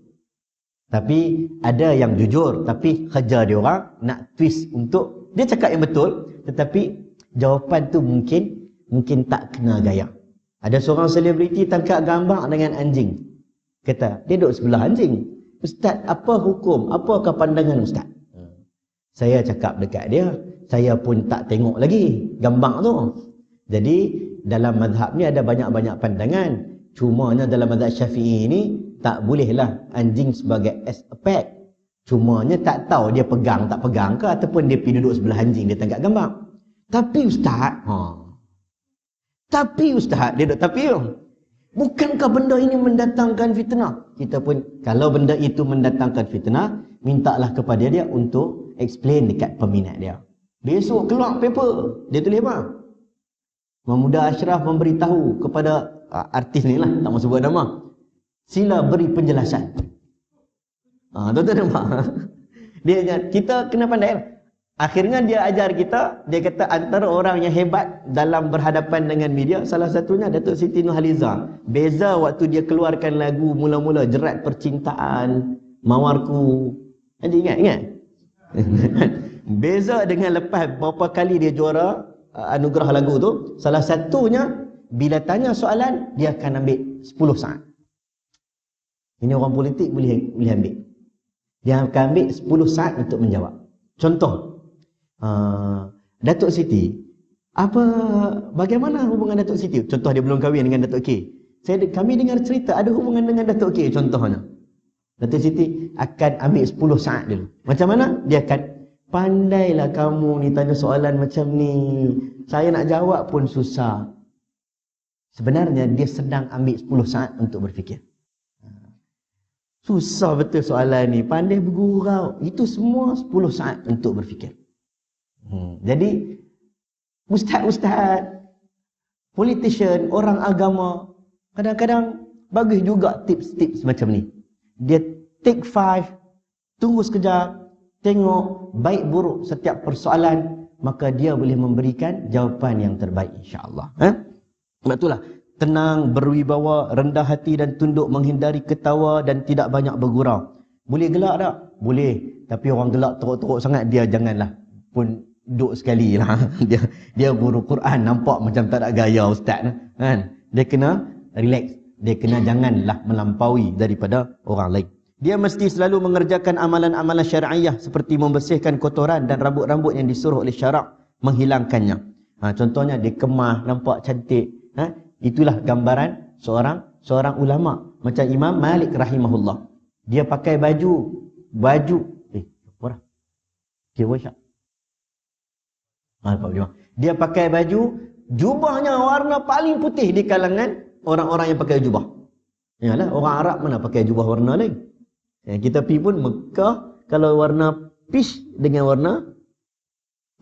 Tapi ada yang jujur, tapi kerja dia orang nak twist untuk dia cakap yang betul, tetapi jawapan tu mungkin tak kena gaya. Ada seorang selebriti tangkap gambar dengan anjing. Kata, dia duduk sebelah anjing. Ustaz, apa hukum? Apakah pandangan Ustaz? Saya cakap dekat dia, saya pun tak tengok lagi gambar tu. Jadi dalam mazhab ni ada banyak-banyak pandangan. Cumanya dalam mazhab Syafi'i ni tak bolehlah anjing sebagai as a pet. Cumanya tak tahu dia pegang tak pegang ke, ataupun dia pergi duduk sebelah anjing dia tangkap gambar. Tapi Ustaz, dia duduk tapi bukankah benda ini mendatangkan fitnah? Kita pun kalau benda itu mendatangkan fitnah, mintalah kepada dia untuk explain dekat peminat dia. Besok keluar paper, dia tulis apa? Mahmudah Ashraf memberitahu kepada artis ni lah, tak mahu sebut nama, sila beri penjelasan. Tuan-tuan nampak? Kita kena pandai lah. Akhirnya dia ajar kita, dia kata antara orang yang hebat dalam berhadapan dengan media, salah satunya Datuk Siti Nurhaliza. Beza waktu dia keluarkan lagu mula-mula, Jerat Percintaan, Mawarku. Anda ingat? Beza dengan lepas berapa kali dia juara anugerah lagu tu, salah satunya bila tanya soalan, dia akan ambil 10 saat. Ini orang politik boleh ambil. Dia akan ambil 10 saat untuk menjawab. Contoh, Datuk Siti, bagaimana hubungan Datuk Siti? Contoh dia belum kahwin dengan Datuk K. Kami dengar cerita ada hubungan dengan Datuk K contohnya. Datuk Siti akan ambil 10 saat dulu. Macam mana? Dia akan, pandailah kamu ni tanya soalan macam ni. Saya nak jawab pun susah. Sebenarnya dia sedang ambil 10 saat untuk berfikir. Susah betul soalan ni. Pandai bergurau. Itu semua 10 saat untuk berfikir. Jadi, ustaz-ustaz, politician, orang agama, kadang-kadang bagus juga tips-tips macam ni. Dia take 5, tunggu sekejap, tengok baik buruk setiap persoalan, maka dia boleh memberikan jawapan yang terbaik insya-Allah. Sebab itulah tenang, berwibawa, rendah hati dan tunduk, menghindari ketawa dan tidak banyak bergurau. Boleh gelak tak? Boleh. Tapi orang gelak teruk-teruk sangat, dia janganlah pun duduk sekali lah. Dia guru Quran, nampak macam tak ada gaya ustaz kan? Dia kena relax. Dia kena janganlah melampaui daripada orang lain. Dia mesti selalu mengerjakan amalan-amalan syar'iyah seperti membersihkan kotoran dan rambut-rambut yang disuruh oleh syarak, menghilangkannya. Contohnya dia kemah, nampak cantik. Itulah gambaran seorang ulama macam Imam Malik rahimahullah. Dia pakai baju apa dah? Dia pakai baju, jubahnya warna paling putih di kalangan orang-orang yang pakai jubah. Yalah, orang Arab mana pakai jubah warna lain. Kita pergi pun Mekah, kalau warna peach dengan warna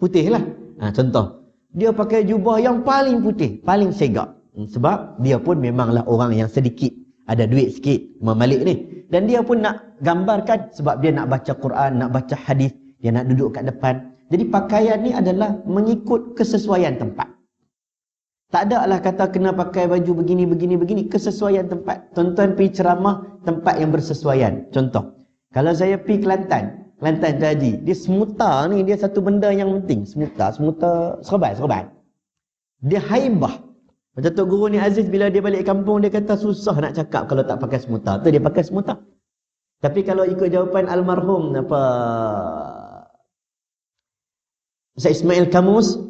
putih lah. Contoh, dia pakai jubah yang paling putih, paling segak. Sebab dia pun memanglah orang yang sedikit, ada duit sikit, Imam Malik ni. Dan dia pun nak gambarkan, sebab dia nak baca Quran, nak baca hadis, dia nak duduk kat depan. Jadi pakaian ni adalah mengikut kesesuaian tempat. Tak ada lah kata kena pakai baju begini, kesesuaian tempat. Tuan-tuan pergi ceramah tempat yang bersesuaian. Contoh, kalau saya pergi Kelantan tu Haji, dia semuta ni, dia satu benda yang penting. Semuta, serban. Dia haibah. Macam Tok Guru ni Aziz, bila dia balik kampung, dia kata susah nak cakap kalau tak pakai semuta. Tu dia pakai semuta. Tapi kalau ikut jawapan almarhum Ustaz Ismail Kamus,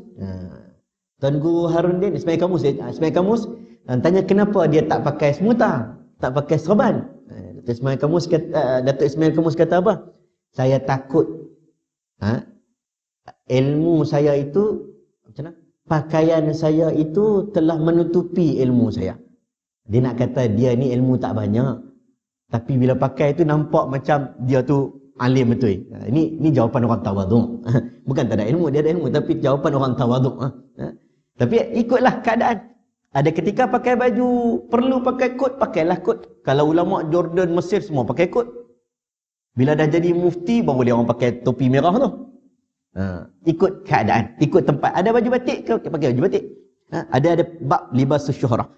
Tuan Guru Haruddin, Ismail Kamus tanya kenapa dia tak pakai semuta, tak pakai serban. Datuk Ismail Kamus kata apa? Saya takut ilmu saya itu, macam mana? Pakaian saya itu telah menutupi ilmu saya. Dia nak kata dia ni ilmu tak banyak, tapi bila pakai itu nampak macam dia tu alim betul. Ini jawapan orang tawaduk. Bukan tak ada ilmu, dia ada ilmu, tapi jawapan orang tawaduk. Tapi ikutlah keadaan. Ada ketika pakai baju, perlu pakai kot, pakailah kot. Kalau ulama Jordan, Mesir semua pakai kot. Bila dah jadi mufti, baru dia orang pakai topi merah tu. Ikut keadaan, ikut tempat. Ada baju batik ke? Pakai baju batik. Ada bab libas syuhrah.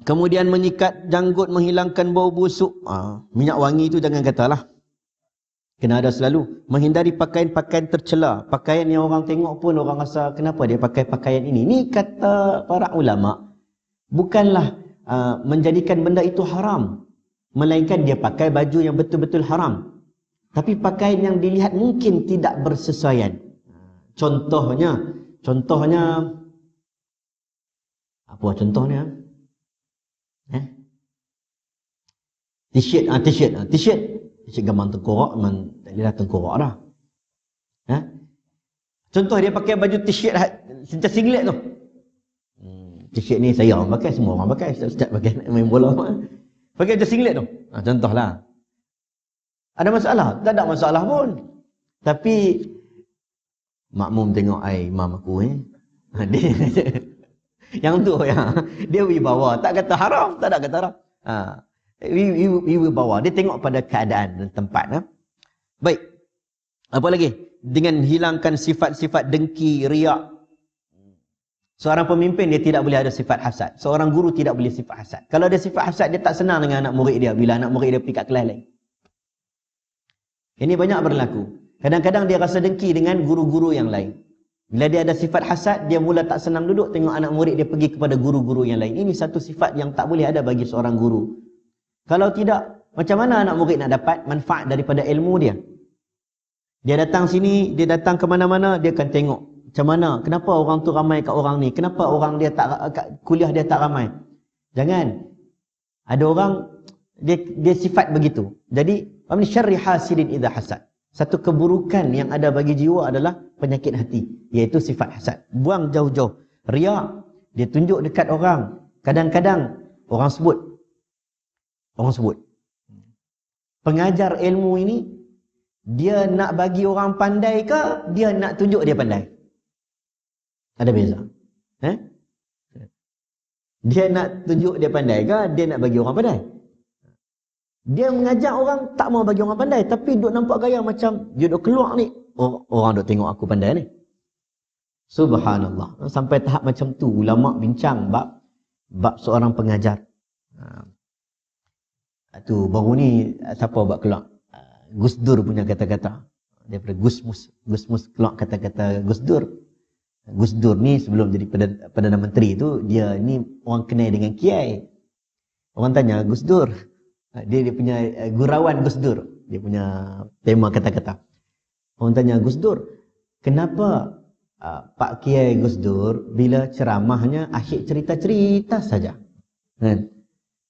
Kemudian menyikat janggut, menghilangkan bau busuk. Minyak wangi itu jangan katalah. Kena ada selalu. Menghindari pakaian-pakaian tercela. Pakaian yang orang tengok pun orang rasa kenapa dia pakai pakaian ini. Ini kata para ulama, bukanlah menjadikan benda itu haram, melainkan dia pakai baju yang betul-betul haram. Tapi pakaian yang dilihat mungkin tidak bersesuaian. Contohnya apa contohnya? T-shirt gambar tengkorak, memang tak boleh tengkorak dah. Contoh dia pakai baju t-shirt macam singlet tu. T-shirt ni saya orang pakai, semua orang pakai, ustaz pakai nak main bola. Pakai macam singlet tu. Contohlah. Ada masalah? Tak ada masalah pun. Tapi makmum tengok imam aku dia yang tu dia wibawa, tak kata haram, tak ada kata haram. Wibawa, dia tengok pada keadaan dan tempat. Baik. Apa lagi? Dengan hilangkan sifat-sifat dengki, riak. Seorang pemimpin dia tidak boleh ada sifat hasad. Seorang guru tidak boleh sifat hasad. Kalau ada sifat hasad, dia tak senang dengan anak murid dia bila anak murid dia pergi kat kelas lain. Ini banyak berlaku. Kadang-kadang dia rasa dengki dengan guru-guru yang lain. Bila dia ada sifat hasad, dia mula tak senang duduk tengok anak murid dia pergi kepada guru-guru yang lain. Ini satu sifat yang tak boleh ada bagi seorang guru. Kalau tidak, macam mana anak murid nak dapat manfaat daripada ilmu dia? Dia datang sini, dia datang ke mana-mana, dia akan tengok macam mana, kenapa orang tu ramai kat orang ni, kenapa orang dia tak kuliah dia tak ramai. Jangan. Ada orang dia sifat begitu. Jadi, min syarri hasidin idza hasad. Satu keburukan yang ada bagi jiwa adalah penyakit hati, iaitu sifat hasad. Buang jauh-jauh. Riya, dia tunjuk dekat orang. Kadang-kadang orang sebut. Pengajar ilmu ini, dia nak bagi orang pandai ke, dia nak tunjuk dia pandai? Ada beza. Dia nak tunjuk dia pandai ke, dia nak bagi orang pandai? Dia mengajak orang tak mau bagi orang pandai, tapi duk nampak gaya macam dia duk keluar ni, orang duk tengok aku pandai ni. Subhanallah. Sampai tahap macam tu ulama bincang bab seorang pengajar. Tu baru ni siapa buat keluar? Gus Dur punya kata-kata. Daripada Gusmus keluar kata-kata Gus Dur. Gus Dur ni sebelum jadi Perdana Menteri tu, dia ni orang kenal dengan kiai. Orang tanya Gus Dur, dia punya gurauan Gus Dur, dia punya tema kata-kata. Orang tanya Gus Dur, kenapa Pak Kiai Gus Dur bila ceramahnya asyik cerita-cerita saja?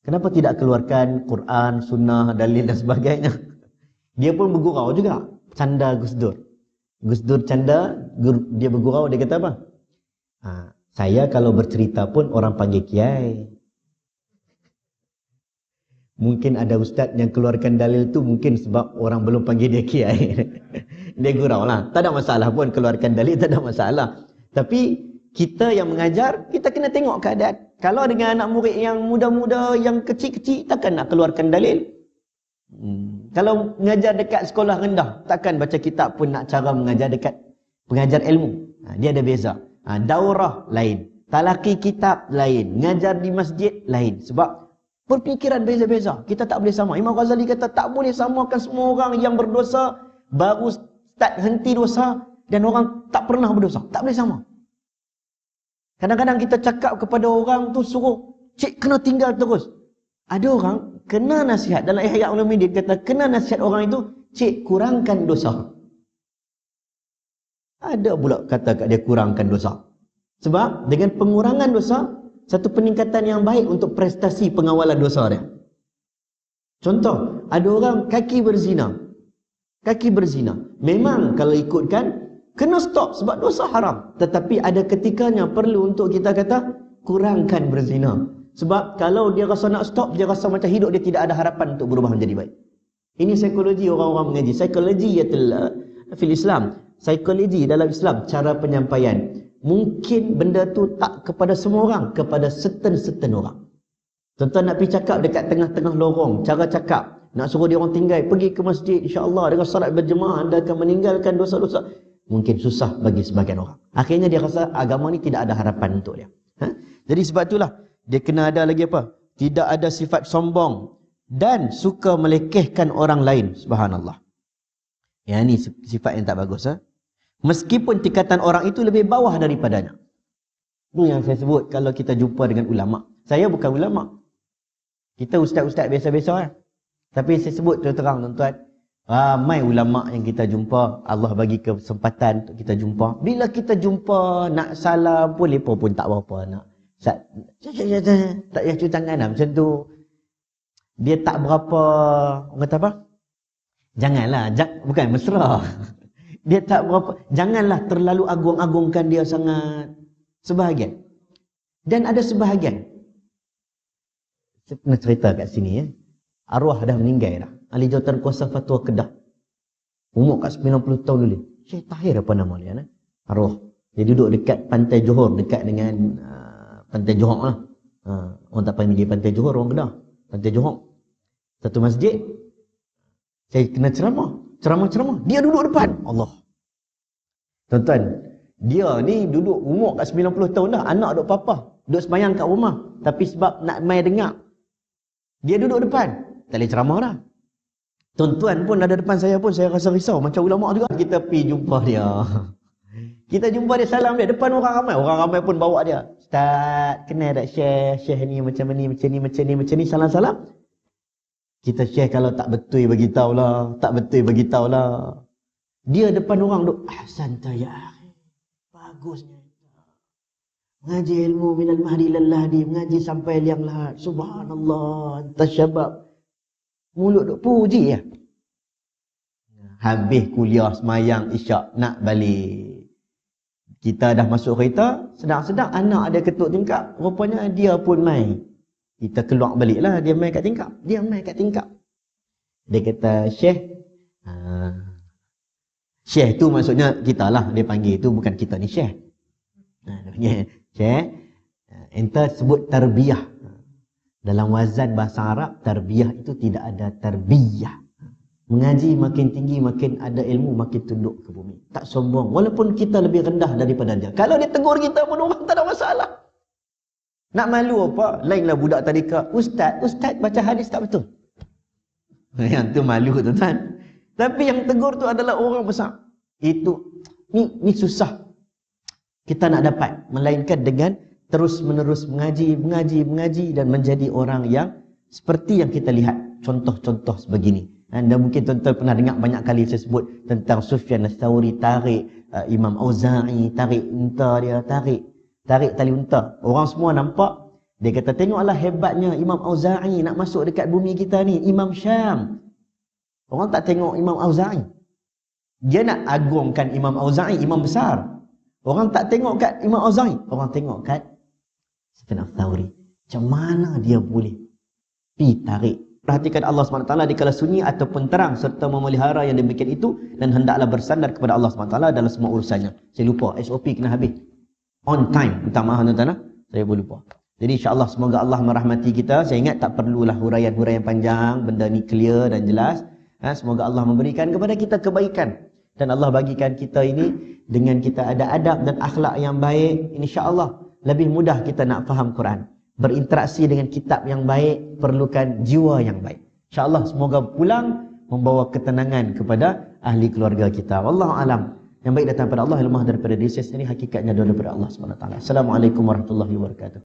Kenapa tidak keluarkan Quran, sunnah, dalil dan sebagainya? Dia pun bergurau juga, canda Gus Dur. Gus Dur canda, dia bergurau, dia kata apa? Saya kalau bercerita pun orang panggil kiai. Mungkin ada ustaz yang keluarkan dalil tu mungkin sebab orang belum panggil dia kiai. Dia gurau lah. Tak ada masalah pun keluarkan dalil, tak ada masalah. Tapi kita yang mengajar, kita kena tengok keadaan. Kalau dengan anak murid yang muda-muda, yang kecil-kecil, takkan nak keluarkan dalil. Kalau mengajar dekat sekolah rendah, takkan baca kitab pun nak cara mengajar dekat pengajar ilmu. Dia ada beza. Daurah lain, talaki kitab lain, mengajar di masjid lain. Sebab berfikiran beza-beza. Kita tak boleh sama. Imam Ghazali kata tak boleh samakan semua orang yang berdosa baru start henti dosa dan orang tak pernah berdosa. Tak boleh sama. Kadang-kadang kita cakap kepada orang tu suruh, cik kena tinggal terus. Ada orang kena nasihat. Dalam Ihya Ulumuddin kata kena nasihat orang itu, cik kurangkan dosa. Ada pula kata kat dia kurangkan dosa. Sebab dengan pengurangan dosa, satu peningkatan yang baik untuk prestasi pengawalan dosa dia. Contoh, ada orang kaki berzina. Kaki berzina. Memang kalau ikutkan, kena stop sebab dosa haram. Tetapi ada ketikanya perlu untuk kita kata, kurangkan berzina. Sebab kalau dia rasa nak stop, dia rasa macam hidup dia tidak ada harapan untuk berubah menjadi baik. Ini psikologi orang-orang mengaji. Psikologi fil Islam. Psikologi dalam Islam, cara penyampaian. Mungkin benda tu tak kepada semua orang, kepada certain orang. Contoh nak pergi cakap dekat tengah-tengah lorong, cara cakap, nak suruh dia orang tinggal, pergi ke masjid, insya-Allah dengan salat berjemaah anda akan meninggalkan dosa-dosa. Mungkin susah bagi sebagian orang. Akhirnya dia rasa agama ni tidak ada harapan untuk dia. Jadi sebab itulah dia kena ada lagi apa? Tidak ada sifat sombong dan suka melekehkan orang lain. Subhanallah. Yang ni sifat yang tak bagus. Meskipun tingkatan orang itu lebih bawah daripadanya. Itu yang saya sebut kalau kita jumpa dengan ulama. Saya bukan ulama. Kita ustaz-ustaz biasa-biasa. Tapi saya sebut terang tuan-tuan, ramai ulama yang kita jumpa, Allah bagi kesempatan untuk kita jumpa. Bila kita jumpa nak salam pun lepa pun tak apa nak. Tak payah cuci tangan lah, macam tu. Dia tak berapa, orang kata apa? Janganlah, bukan mesra. Dia tak berapa, janganlah terlalu agung-agungkan dia sangat. Sebahagian. Dan ada sebahagian. Saya pernah cerita kat sini arwah dah meninggal dah. Ahli Jawatan Kuasa Fatwa Kedah. Umur kat 90 tahun dulu. Syekh Tahir apa nama dia? Arwah. Dia duduk dekat Pantai Johor, dekat dengan Pantai Johor lah. Orang tak panggil dia Pantai Johor, orang Kedah. Pantai Johor. Satu masjid. Saya kena ceramah. Ceramah. Dia duduk depan. Allah. Tuan-tuan, dia ni duduk umur kat 90 tahun dah. Anak duduk papa. Duduk sembahyang kat rumah. Tapi sebab nak main dengar, dia duduk depan. Tak boleh ceramah dah. Tuan-tuan pun ada depan saya pun, saya rasa risau. Macam ulama juga. Kita pergi jumpa dia. Kita jumpa dia, salam dia. Depan orang ramai. Orang ramai pun bawa dia. Ustaz, kenal tak Syekh? Syekh ni macam ni, macam ni. Salam-salam. Kita Syekh kalau tak betul beritahulah. Tak betul beritahulah. Dia depan orang duk, ahsan ya akhi. Bagusnya. Mengaji ilmu minal mahdi ilal lahdi, mengaji sampai liang lahat. Subhanallah, tasyabab. Mulut duk puji ya. Habis kuliah semayang isyak nak balik. Kita dah masuk kereta, sedang-sedang anak ada ketuk tingkap. Rupanya dia pun mai. Kita keluar balik lah, dia mai kat tingkap. Dia mai kat tingkap. Dia kata, Syekh. Syekh tu maksudnya kita lah. Dia panggil tu, bukan kita ni Syekh. Dia panggil Syekh. Enta sebut tarbiyah. Dalam wazan bahasa Arab, tarbiyah itu tidak ada tarbiyah. Mengaji makin tinggi, makin ada ilmu, makin tunduk ke bumi. Tak sombong. Walaupun kita lebih rendah daripada dia. Kalau dia tegur kita pun orang tak ada masalah. Nak malu apa? Lainlah budak tadika. Ustaz baca hadis tak betul. Yang tu malu tuan-tuan. Tapi yang tegur tu adalah orang besar. Itu, ni susah. Kita nak dapat. Melainkan dengan terus-menerus mengaji dan menjadi orang yang seperti yang kita lihat. Contoh-contoh sebegini. Anda mungkin tuan-tuan pernah dengar banyak kali saya sebut tentang Sufyan Ats-Tsauri tarik Imam Auza'i, tarik unta dia, tarik tali unta. Orang semua nampak, dia kata tengoklah hebatnya Imam Auza'i nak masuk dekat bumi kita ni, Imam Syam. Orang tak tengok Imam Auza'i. Dia nak agungkan Imam Auza'i, imam besar. Orang tak tengok kat Imam Auza'i, orang tengok kat Sufyan Ats-Tsauri. Macam mana dia boleh pergi tarik? Perhatikan Allah SWT di kala sunyi ataupun terang serta memelihara yang demikian itu dan hendaklah bersandar kepada Allah SWT dalam semua urusannya. Saya lupa, SOP kena habis. On time. Minta maaf tuan-tuan. Saya pun lupa. Jadi insyaAllah semoga Allah merahmati kita. Saya ingat tak perlulah huraian-huraian panjang. Benda ni clear dan jelas. Semoga Allah memberikan kepada kita kebaikan. Dan Allah bagikan kita ini dengan kita ada adab dan akhlak yang baik. InsyaAllah lebih mudah kita nak faham Quran. Berinteraksi dengan kitab yang baik, perlukan jiwa yang baik. InsyaAllah semoga pulang membawa ketenangan kepada ahli keluarga kita. Wallahu alam. Yang baik datang daripada Allah, yang lemah daripada diri saya sendiri, hakikatnya adalah daripada Allah SWT. Assalamualaikum warahmatullahi wabarakatuh.